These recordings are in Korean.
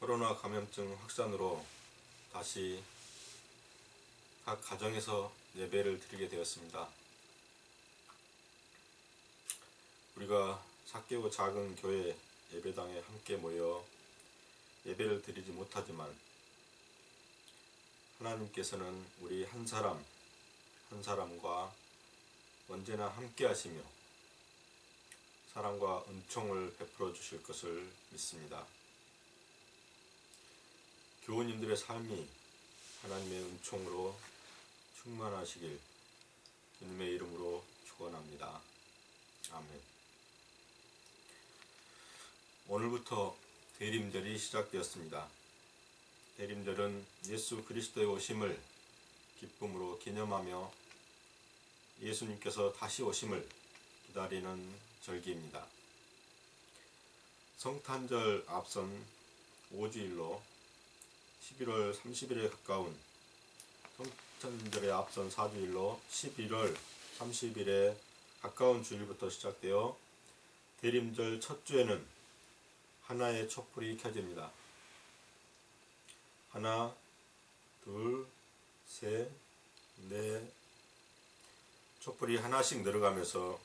코로나 감염증 확산으로 다시 각 가정에서 예배를 드리게 되었습니다. 우리가 작게고 작은 교회 예배당에 함께 모여 예배를 드리지 못하지만 하나님께서는 우리 한 사람 한 사람과 언제나 함께 하시며 사랑과 은총을 베풀어 주실 것을 믿습니다. 교우님들의 삶이 하나님의 은총으로 충만하시길 주님의 이름으로 축원합니다. 아멘. 오늘부터 대림절이 시작되었습니다. 대림절은 예수 그리스도의 오심을 기쁨으로 기념하며 예수님께서 다시 오심을 기다리는 절기입니다. 성탄절 앞선 5주일로 11월 30일에 가까운 성탄절에 앞선 4주일로 11월 30일에 가까운 주일부터 시작되어 대림절 첫 주에는 하나의 촛불이 켜집니다. 하나, 둘, 셋, 넷. 촛불이 하나씩 늘어가면서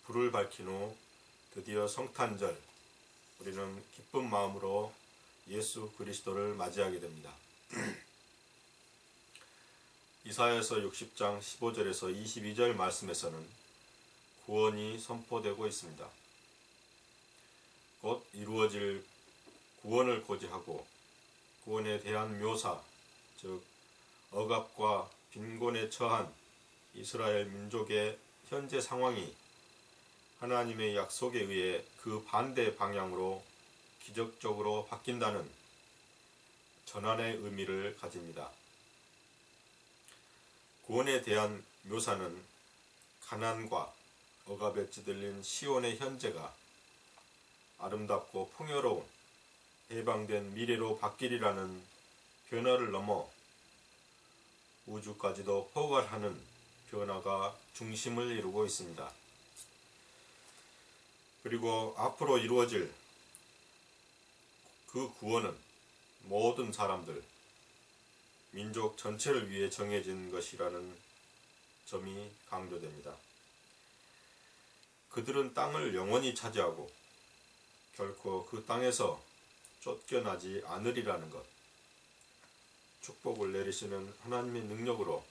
불을 밝힌 후 드디어 성탄절, 우리는 기쁜 마음으로 예수 그리스도를 맞이하게 됩니다. 이사야서 60장 15절에서 22절 말씀에서는 구원이 선포되고 있습니다. 곧 이루어질 구원을 고지하고 구원에 대한 묘사, 즉 억압과 빈곤에 처한 이스라엘 민족의 현재 상황이 하나님의 약속에 의해 그 반대 방향으로 기적적으로 바뀐다는 전환의 의미를 가집니다. 구원에 대한 묘사는 가난과 억압에 찌들린 시온의 현재가 아름답고 풍요로운 해방된 미래로 바뀌리라는 변화를 넘어 우주까지도 포괄하는 변화가 중심을 이루고 있습니다. 그리고 앞으로 이루어질 그 구원은 모든 사람들, 민족 전체를 위해 정해진 것이라는 점이 강조됩니다. 그들은 땅을 영원히 차지하고 결코 그 땅에서 쫓겨나지 않으리라는 것, 축복을 내리시는 하나님의 능력으로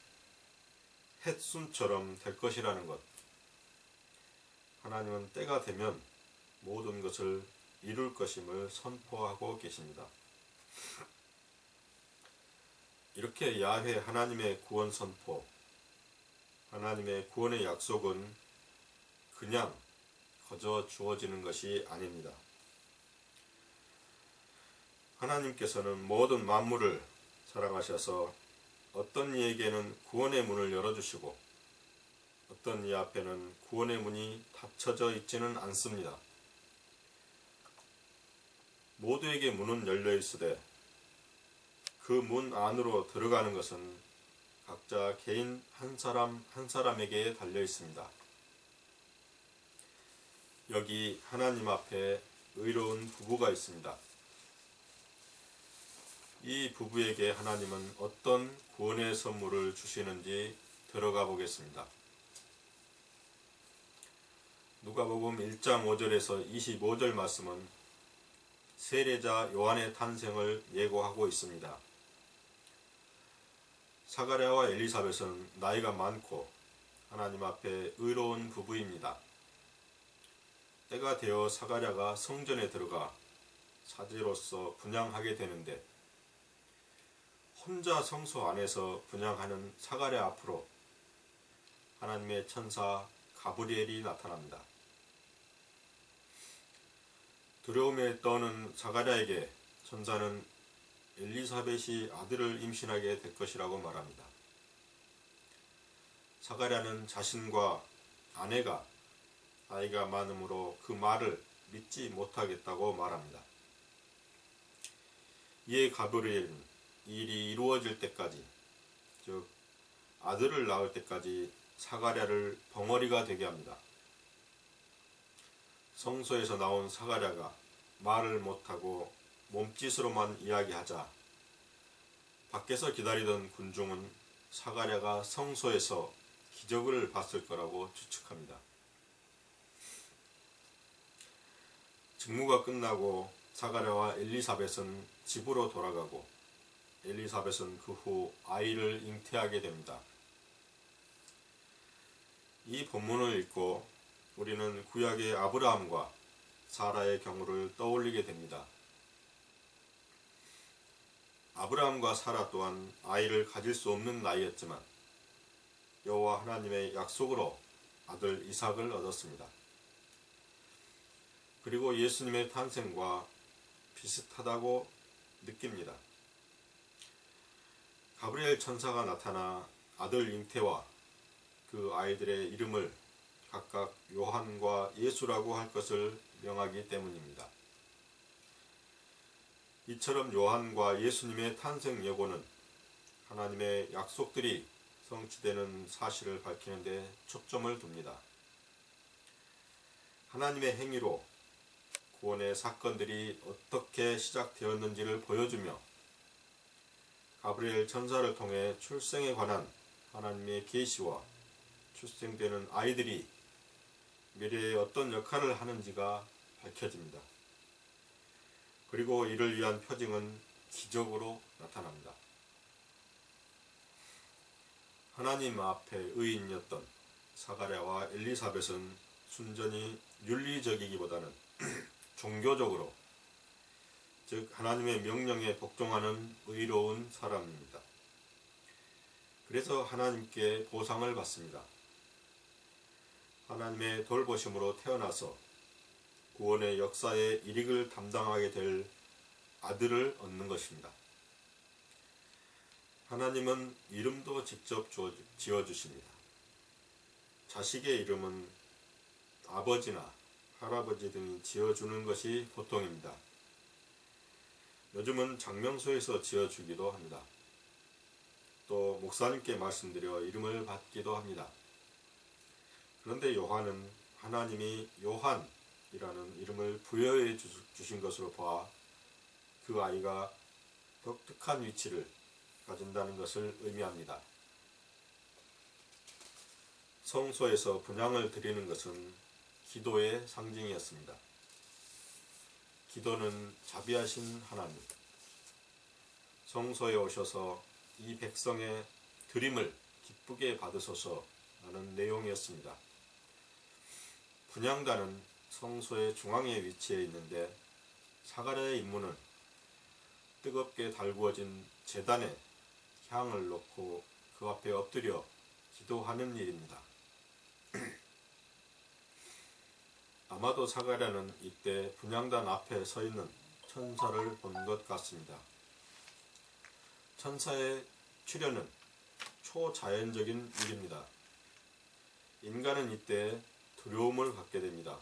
햇순처럼 될 것이라는 것, 하나님은 때가 되면 모든 것을 이룰 것임을 선포하고 계십니다. 이렇게 야훼 하나님의 구원 선포, 하나님의 구원의 약속은 그냥 거저 주어지는 것이 아닙니다. 하나님께서는 모든 만물을 사랑하셔서 어떤 이에게는 구원의 문을 열어주시고 어떤 이 앞에는 구원의 문이 닫혀져 있지는 않습니다. 모두에게 문은 열려 있으되 그 문 안으로 들어가는 것은 각자 개인 한 사람 한 사람에게 달려 있습니다. 여기 하나님 앞에 의로운 부부가 있습니다. 이 부부에게 하나님은 어떤 구원의 선물을 주시는지 들어가 보겠습니다. 누가복음 1장 5절에서 25절 말씀은 세례자 요한의 탄생을 예고하고 있습니다. 사가랴와 엘리사벳은 나이가 많고 하나님 앞에 의로운 부부입니다. 때가 되어 사가랴가 성전에 들어가 사제로서 분향하게 되는데 혼자 성소 안에서 분향하는 사가랴 앞으로 하나님의 천사 가브리엘이 나타납니다. 두려움에 떠는 사가랴에게 천사는 엘리사벳이 아들을 임신하게 될 것이라고 말합니다. 사가랴는 자신과 아내가 나이가 많으므로 그 말을 믿지 못하겠다고 말합니다. 이에 가브리엘은 일이 이루어질 때까지, 즉 아들을 낳을 때까지 사가랴를 벙어리가 되게 합니다. 성소에서 나온 사가랴가 말을 못하고 몸짓으로만 이야기하자 밖에서 기다리던 군중은 사가랴가 성소에서 기적을 봤을 거라고 추측합니다. 직무가 끝나고 사가랴와 엘리사벳은 집으로 돌아가고 엘리사벳은 그 후 아이를 잉태하게 됩니다. 이 본문을 읽고 우리는 구약의 아브라함과 사라의 경우를 떠올리게 됩니다. 아브라함과 사라 또한 아이를 가질 수 없는 나이였지만 여호와 하나님의 약속으로 아들 이삭을 얻었습니다. 그리고 예수님의 탄생과 비슷하다고 느낍니다. 가브리엘 천사가 나타나 아들 잉태와 그 아이들의 이름을 각각 요한과 예수라고 할 것을 명하기 때문입니다. 이처럼 요한과 예수님의 탄생 예고는 하나님의 약속들이 성취되는 사실을 밝히는 데 초점을 둡니다. 하나님의 행위로 구원의 사건들이 어떻게 시작되었는지를 보여주며 가브리엘 천사를 통해 출생에 관한 하나님의 계시와 출생되는 아이들이 미래에 어떤 역할을 하는지가 밝혀집니다. 그리고 이를 위한 표징은 기적으로 나타납니다. 하나님 앞에 의인이었던 사가랴와 엘리사벳은 순전히 윤리적이기보다는 종교적으로, 즉 하나님의 명령에 복종하는 의로운 사람입니다. 그래서 하나님께 보상을 받습니다. 하나님의 돌보심으로 태어나서 구원의 역사의 일익을 담당하게 될 아들을 얻는 것입니다. 하나님은 이름도 직접 지어주십니다. 자식의 이름은 아버지나 할아버지 등이 지어주는 것이 보통입니다. 요즘은 장명소에서 지어주기도 합니다. 또 목사님께 말씀드려 이름을 받기도 합니다. 그런데 요한은 하나님이 요한이라는 이름을 부여해 주신 것으로 봐 그 아이가 독특한 위치를 가진다는 것을 의미합니다. 성소에서 분향을 드리는 것은 기도의 상징이었습니다. 기도는 자비하신 하나님, 성소에 오셔서 이 백성의 드림을 기쁘게 받으소서라는 내용이었습니다. 분향단은 성소의 중앙에 위치해 있는데 사가랴의 임무는 뜨겁게 달구어진 제단에 향을 놓고 그 앞에 엎드려 기도하는 일입니다. 아마도 사가랴는 이때 분향단 앞에 서 있는 천사를 본 것 같습니다. 천사의 출현은 초자연적인 일입니다. 인간은 이때 두려움을 갖게 됩니다.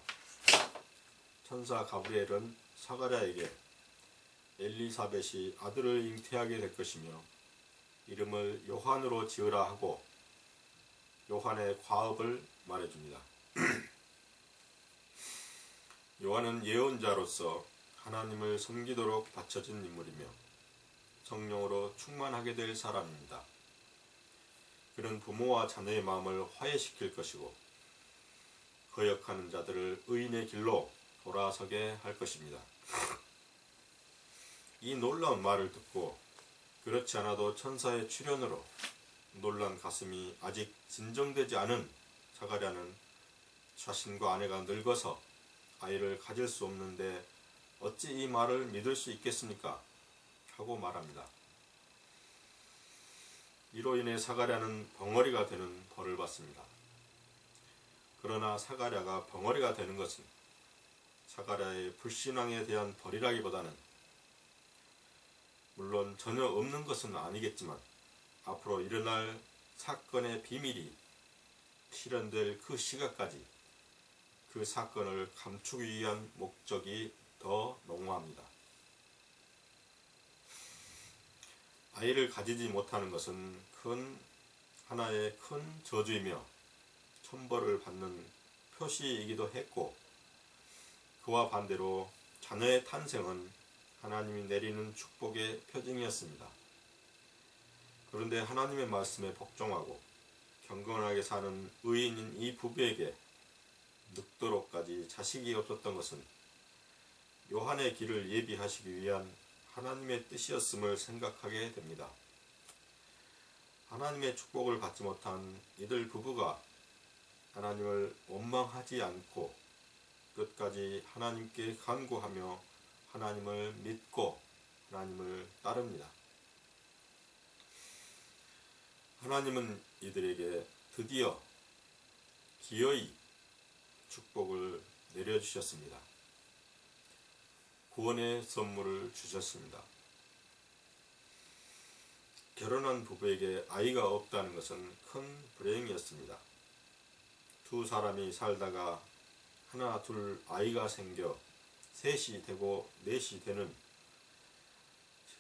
천사 가브리엘은 사가랴에게 엘리사벳이 아들을 잉태하게 될 것이며 이름을 요한으로 지으라 하고 요한의 과업을 말해줍니다. 요한은 예언자로서 하나님을 섬기도록 바쳐진 인물이며 성령으로 충만하게 될 사람입니다. 그는 부모와 자녀의 마음을 화해시킬 것이고 거역하는 자들을 의인의 길로 돌아서게 할 것입니다. 이 놀라운 말을 듣고 그렇지 않아도 천사의 출현으로 놀란 가슴이 아직 진정되지 않은 사가랴는 자신과 아내가 늙어서 아이를 가질 수 없는데 어찌 이 말을 믿을 수 있겠습니까? 하고 말합니다. 이로 인해 사가랴는 벙어리가 되는 벌을 받습니다. 그러나 사가랴가 벙어리가 되는 것은 사가랴의 불신앙에 대한 벌이라기보다는 물론 전혀 없는 것은 아니겠지만 앞으로 일어날 사건의 비밀이 실현될 그 시각까지 그 사건을 감추기 위한 목적이 더 농후합니다. 아이를 가지지 못하는 것은 하나의 큰 저주이며 천벌을 받는 표시이기도 했고 그와 반대로 자녀의 탄생은 하나님이 내리는 축복의 표징이었습니다. 그런데 하나님의 말씀에 복종하고 경건하게 사는 의인인 이 부부에게 늙도록까지 자식이 없었던 것은 요한의 길을 예비하시기 위한 하나님의 뜻이었음을 생각하게 됩니다. 하나님의 축복을 받지 못한 이들 부부가 하나님을 원망하지 않고 끝까지 하나님께 간구하며 하나님을 믿고 하나님을 따릅니다. 하나님은 이들에게 드디어 기어이 축복을 내려주셨습니다. 구원의 선물을 주셨습니다. 결혼한 부부에게 아이가 없다는 것은 큰 불행이었습니다. 두 사람이 살다가 하나 둘 아이가 생겨 셋이 되고 넷이 되는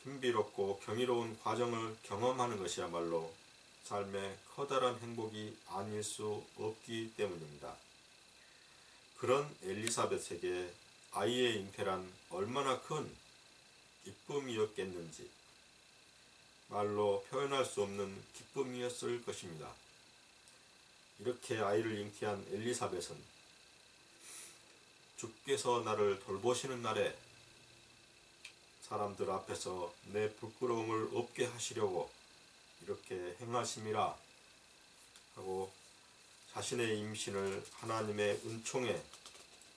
신비롭고 경이로운 과정을 경험하는 것이야말로 삶의 커다란 행복이 아닐 수 없기 때문입니다. 그런 엘리사벳에게 아이의 잉태란 얼마나 큰 기쁨이었겠는지 말로 표현할 수 없는 기쁨이었을 것입니다. 이렇게 아이를 잉태한 엘리사벳은 주께서 나를 돌보시는 날에 사람들 앞에서 내 부끄러움을 없게 하시려고 이렇게 행하심이라 하고 자신의 임신을 하나님의 은총에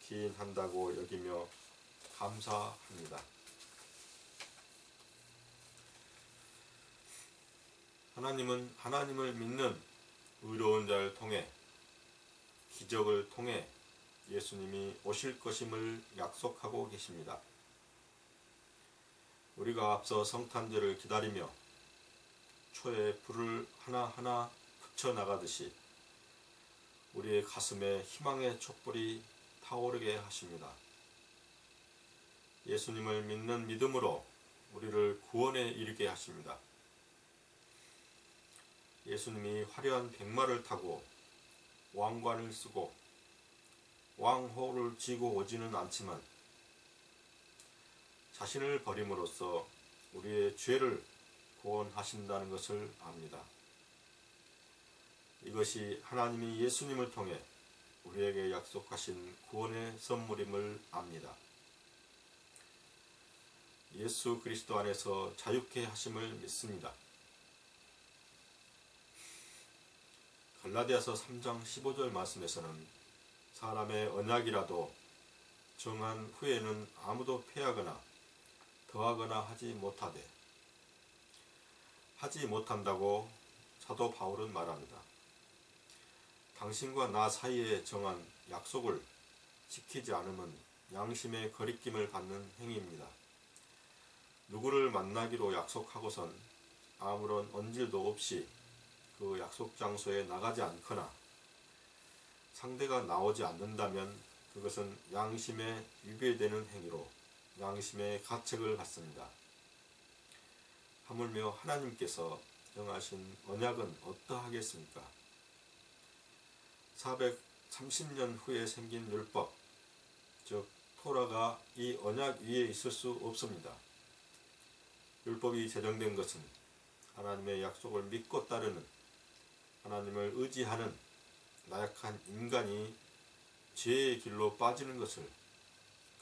기인한다고 여기며 감사합니다. 하나님은 하나님을 믿는 의로운 자를 통해 기적을 통해 예수님이 오실 것임을 약속하고 계십니다. 우리가 앞서 성탄절을 기다리며 초에 불을 하나하나 붙여나가듯이 우리의 가슴에 희망의 촛불이 타오르게 하십니다. 예수님을 믿는 믿음으로 우리를 구원에 이르게 하십니다. 예수님이 화려한 백마를 타고 왕관을 쓰고 왕호를 쥐고 오지는 않지만 자신을 버림으로써 우리의 죄를 구원하신다는 것을 압니다. 이것이 하나님이 예수님을 통해 우리에게 약속하신 구원의 선물임을 압니다. 예수 그리스도 안에서 자유케 하심을 믿습니다. 갈라디아서 3장 15절 말씀에서는 사람의 언약이라도 정한 후에는 아무도 폐하거나 더하거나 하지 못한다고 사도 바울은 말합니다. 당신과 나 사이에 정한 약속을 지키지 않으면 양심의 거리낌을 받는 행위입니다. 누구를 만나기로 약속하고선 아무런 언질도 없이 그 약속 장소에 나가지 않거나 상대가 나오지 않는다면 그것은 양심에 위배되는 행위로 양심의 가책을 받습니다. 하물며 하나님께서 정하신 언약은 어떠하겠습니까? 430년 후에 생긴 율법, 즉 토라가 이 언약 위에 있을 수 없습니다. 율법이 제정된 것은 하나님의 약속을 믿고 따르는 하나님을 의지하는 나약한 인간이 죄의 길로 빠지는 것을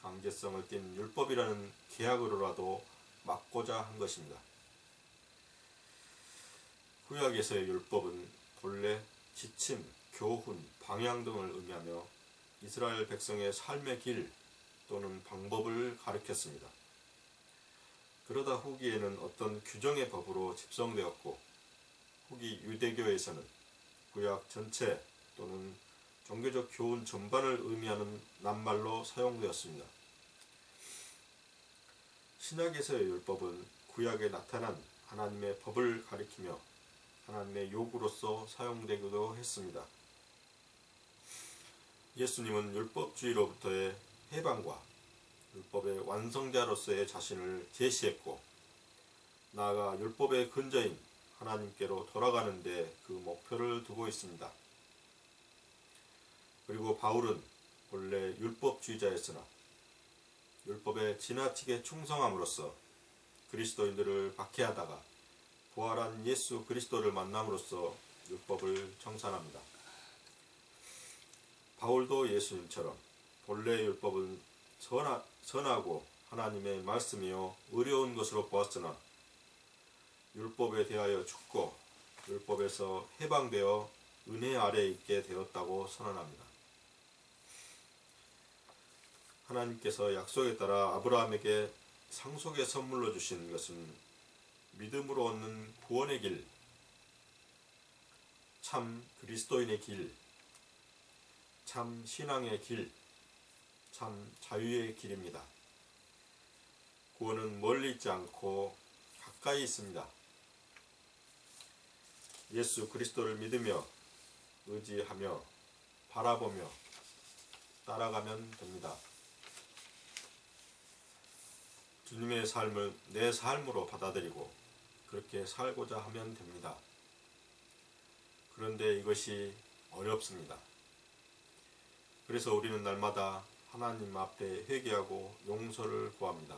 강제성을 띤 율법이라는 계약으로라도 막고자 한 것입니다. 구약에서의 율법은 본래 지침, 교훈, 방향 등을 의미하며 이스라엘 백성의 삶의 길 또는 방법을 가리켰습니다. 그러다 후기에는 어떤 규정의 법으로 집성되었고 후기 유대교에서는 구약 전체 또는 종교적 교훈 전반을 의미하는 낱말로 사용되었습니다. 신약에서의 율법은 구약에 나타난 하나님의 법을 가리키며 하나님의 요구로서 사용되기도 했습니다. 예수님은 율법주의로부터의 해방과 율법의 완성자로서의 자신을 제시했고 나아가 율법의 근저인 하나님께로 돌아가는 데 그 목표를 두고 있습니다. 그리고 바울은 본래 율법주의자였으나 율법에 지나치게 충성함으로써 그리스도인들을 박해하다가 부활한 예수 그리스도를 만남으로써 율법을 청산합니다. 바울도 예수님처럼 본래 율법은 선하고 하나님의 말씀이요 의로운 것으로 보았으나 율법에 대하여 죽고 율법에서 해방되어 은혜 아래 있게 되었다고 선언합니다. 하나님께서 약속에 따라 아브라함에게 상속의 선물로 주신 것은 믿음으로 얻는 구원의 길, 참 그리스도인의 길, 참 신앙의 길, 참 자유의 길입니다. 구원은 멀리 있지 않고 가까이 있습니다. 예수 그리스도를 믿으며 의지하며 바라보며 따라가면 됩니다. 주님의 삶을 내 삶으로 받아들이고 그렇게 살고자 하면 됩니다. 그런데 이것이 어렵습니다. 그래서 우리는 날마다 하나님 앞에 회개하고 용서를 구합니다.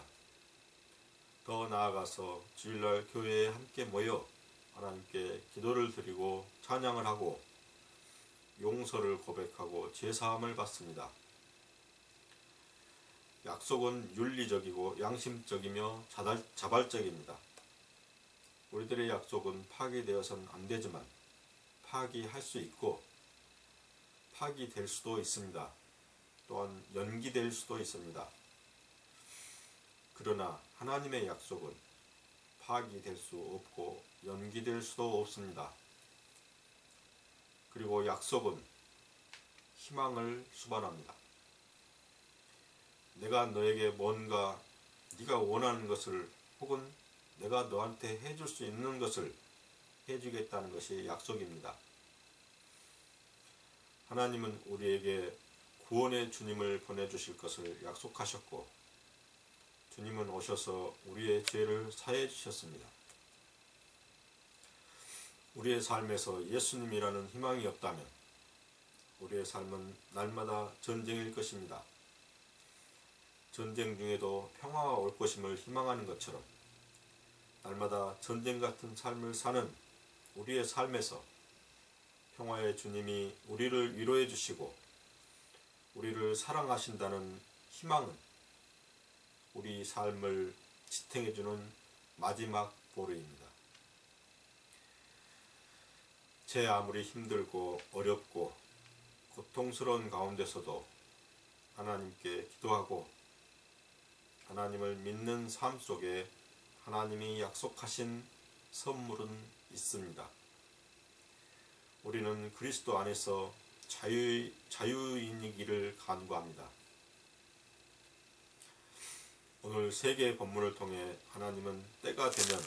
더 나아가서 주일날 교회에 함께 모여 하나님께 기도를 드리고 찬양을 하고 용서를 고백하고 제사함을 받습니다. 약속은 윤리적이고 양심적이며 자발적입니다. 우리들의 약속은 파기되어서는 안 되지만 파기할 수 있고 파기될 수도 있습니다. 또한 연기될 수도 있습니다. 그러나 하나님의 약속은 파기될 수 없고 연기될 수도 없습니다. 그리고 약속은 희망을 수반합니다. 내가 너에게 뭔가 네가 원하는 것을 혹은 내가 너한테 해줄 수 있는 것을 해주겠다는 것이 약속입니다. 하나님은 우리에게 구원의 주님을 보내주실 것을 약속하셨고 주님은 오셔서 우리의 죄를 사해 주셨습니다. 우리의 삶에서 예수님이라는 희망이 없다면 우리의 삶은 날마다 전쟁일 것입니다. 전쟁 중에도 평화가 올 것임을 희망하는 것처럼 날마다 전쟁 같은 삶을 사는 우리의 삶에서 평화의 주님이 우리를 위로해 주시고 우리를 사랑하신다는 희망은 우리 삶을 지탱해 주는 마지막 보루입니다. 제 아무리 힘들고 어렵고 고통스러운 가운데서도 하나님께 기도하고 하나님을 믿는 삶 속에 하나님이 약속하신 선물은 있습니다. 우리는 그리스도 안에서 자유인이기를 간구합니다. 오늘 세 개의 본문을 통해 하나님은 때가 되면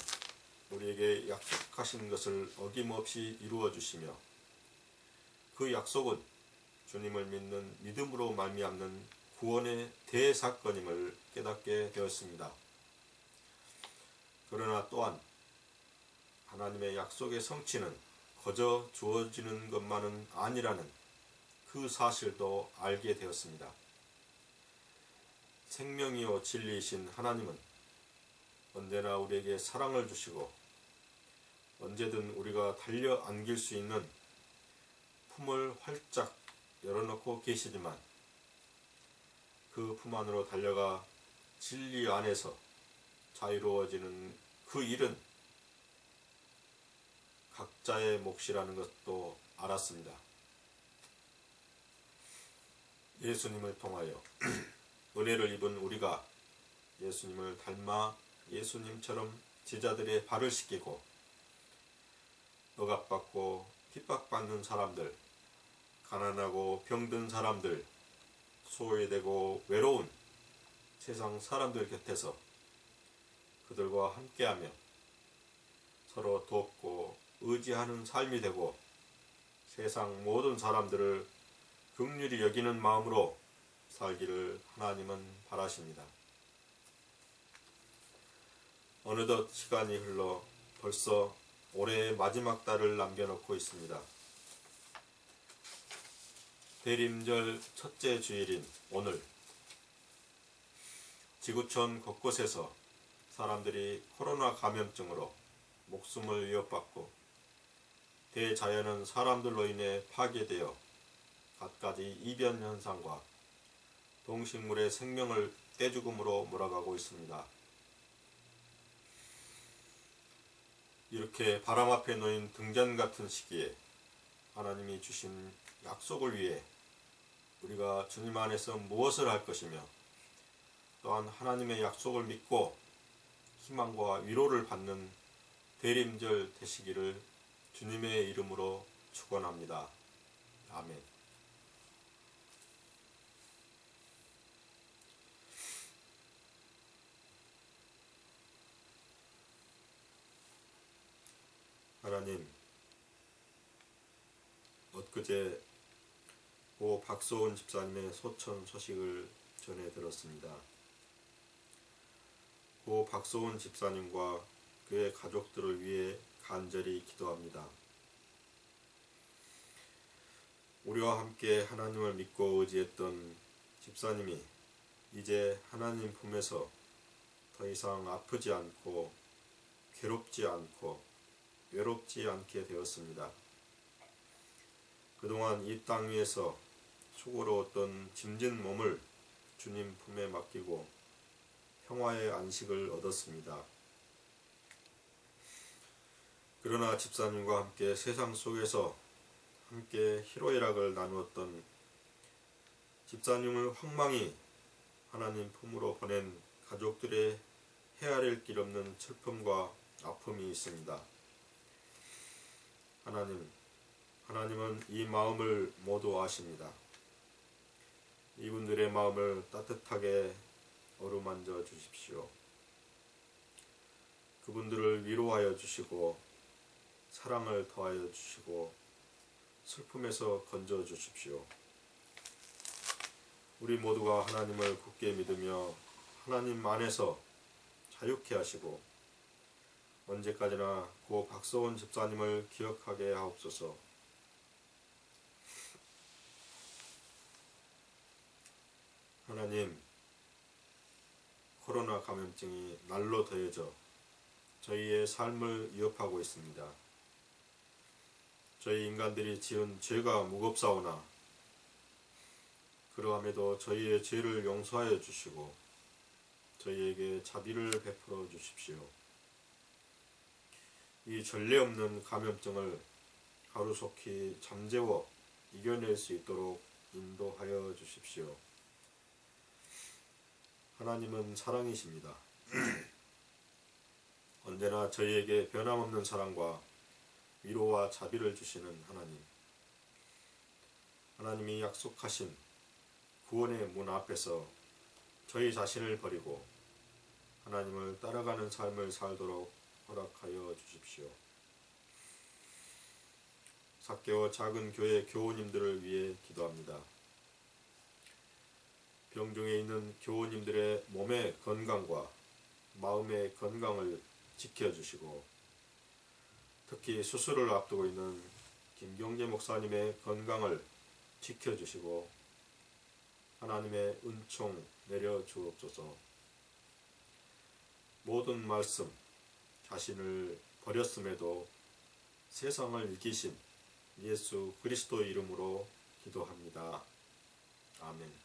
우리에게 약속하신 것을 어김없이 이루어 주시며 그 약속은 주님을 믿는 믿음으로 말미암는 구원의 대사건임을 깨닫게 되었습니다. 그러나 또한 하나님의 약속의 성취는 거저 주어지는 것만은 아니라는 그 사실도 알게 되었습니다. 생명이요 진리이신 하나님은 언제나 우리에게 사랑을 주시고 언제든 우리가 달려 안길 수 있는 품을 활짝 열어놓고 계시지만 그 품 안으로 달려가 진리 안에서 자유로워지는 그 일은 각자의 몫이라는 것도 알았습니다. 예수님을 통하여 은혜를 입은 우리가 예수님을 닮아 예수님처럼 제자들의 발을 씻기고 억압받고 핍박받는 사람들, 가난하고 병든 사람들, 소외되고 외로운 세상 사람들 곁에서 그들과 함께하며 서로 돕고 의지하는 삶이 되고 세상 모든 사람들을 긍휼히 여기는 마음으로 살기를 하나님은 바라십니다. 어느덧 시간이 흘러 벌써 올해의 마지막 달을 남겨놓고 있습니다. 대림절 첫째 주일인 오늘 지구촌 곳곳에서 사람들이 코로나 감염증으로 목숨을 위협받고 대자연은 사람들로 인해 파괴되어 갖가지 이변 현상과 동식물의 생명을 떼죽음으로 몰아가고 있습니다. 이렇게 바람 앞에 놓인 등잔 같은 시기에 하나님이 주신 약속을 위해 우리가 주님 안에서 무엇을 할 것이며 또한 하나님의 약속을 믿고 희망과 위로를 받는 대림절 되시기를 주님의 이름으로 축원합니다. 아멘. 하나님, 엊그제 고 박소은 집사님의 소천 소식을 전해 들었습니다. 고 박소은 집사님과 그의 가족들을 위해 간절히 기도합니다. 우리와 함께 하나님을 믿고 의지했던 집사님이 이제 하나님 품에서 더 이상 아프지 않고 괴롭지 않고 외롭지 않게 되었습니다. 그동안 이 땅 위에서 수고로웠던 짐진 몸을 주님 품에 맡기고 평화의 안식을 얻었습니다. 그러나 집사님과 함께 세상 속에서 함께 희로애락을 나누었던 집사님을 황망히 하나님 품으로 보낸 가족들의 헤아릴 길 없는 슬픔과 아픔이 있습니다. 하나님은 이 마음을 모두 아십니다. 이분들의 마음을 따뜻하게 어루만져 주십시오. 그분들을 위로하여 주시고 사랑을 더하여 주시고 슬픔에서 건져 주십시오. 우리 모두가 하나님을 굳게 믿으며 하나님 안에서 자유케 하시고 언제까지나 고 박소은 집사님을 기억하게 하옵소서. 하나님, 코로나 감염증이 날로 더해져 저희의 삶을 위협하고 있습니다. 저희 인간들이 지은 죄가 무겁사오나 그러함에도 저희의 죄를 용서하여 주시고 저희에게 자비를 베풀어 주십시오. 이 전례 없는 감염증을 하루속히 잠재워 이겨낼 수 있도록 인도하여 주십시오. 하나님은 사랑이십니다. 언제나 저희에게 변함없는 사랑과 위로와 자비를 주시는 하나님. 하나님이 약속하신 구원의 문 앞에서 저희 자신을 버리고 하나님을 따라가는 삶을 살도록 허락하여 주십시오. 삭개와 작은 교회 교우님들을 위해 기도합니다. 병중에 있는 교우님들의 몸의 건강과 마음의 건강을 지켜주시고 특히 수술을 앞두고 있는 김경재 목사님의 건강을 지켜주시고 하나님의 은총 내려 주옵소서. 모든 말씀 자신을 버렸음에도 세상을 이기신 예수 그리스도 이름으로 기도합니다. 아멘.